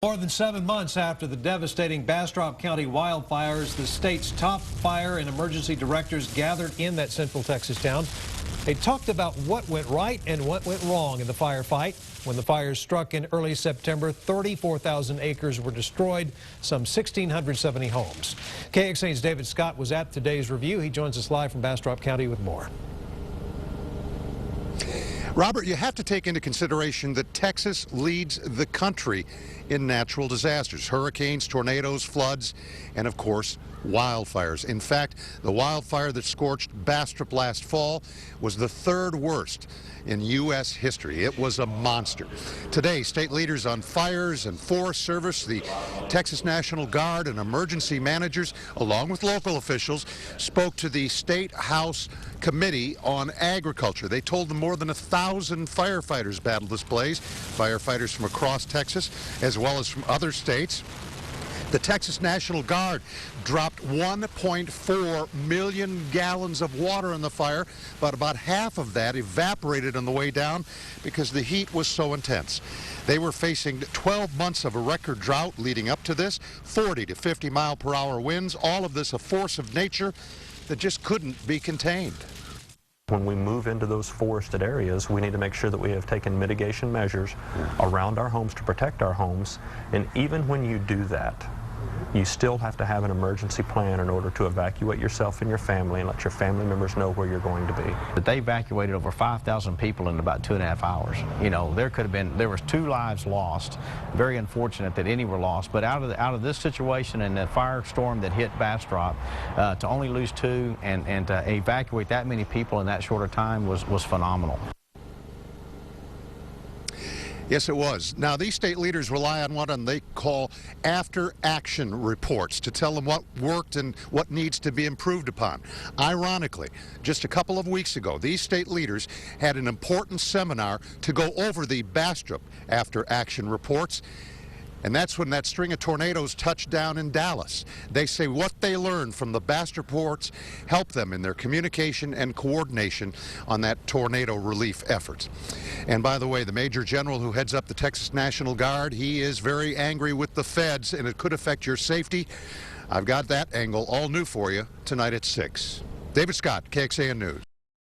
More than 7 months after the devastating Bastrop County wildfires, the state's top fire and emergency directors gathered in that central Texas town. They talked about what went right and what went wrong in the firefight. When the fires struck in early September, 34,000 acres were destroyed, some 1,670 homes. KXAN's David Scott was at today's review. He joins us live from Bastrop County with more. Robert, you have to take into consideration that Texas leads the country in natural disasters, hurricanes, tornadoes, floods, and of course, wildfires. In fact, the wildfire that scorched Bastrop last fall was the third worst in U.S. history. It was a monster. Today, state leaders on fires and Forest Service, the Texas National Guard, and emergency managers, along with local officials, spoke to the State House Committee on Agriculture. They told them more than 1,000 firefighters battled this blaze, firefighters from across Texas, as well as from other states. The Texas National Guard dropped 1.4 million gallons of water in the fire, but about half of that evaporated on the way down because the heat was so intense. They were facing 12 months of a record drought leading up to this, 40 to 50 mile per hour winds, all of this a force of nature that just couldn't be contained. When we move into those forested areas, we need to make sure that we have taken mitigation measures around our homes to protect our homes. And even when you do that, you still have to have an emergency plan in order to evacuate yourself and your family and let your family members know where you're going to be. But they evacuated over 5,000 people in about 2.5 hours. You know, there was 2 lives lost. Very unfortunate that any were lost. But out of this situation and the firestorm that hit Bastrop, to only lose 2 and to evacuate that many people in that short a time was phenomenal. Yes, it was. Now, these state leaders rely on what they call after-action reports to tell them what worked and what needs to be improved upon. Ironically, just a couple of weeks ago, these state leaders had an important seminar to go over the Bastrop after-action reports. And that's when that string of tornadoes touched down in Dallas. They say what they learned from the Bastrop reports helped them in their communication and coordination on that tornado relief efforts. And by the way, the Major General who heads up the Texas National Guard, he is very angry with the feds, and it could affect your safety. I've got that angle all new for you tonight at 6. David Scott, KXAN News.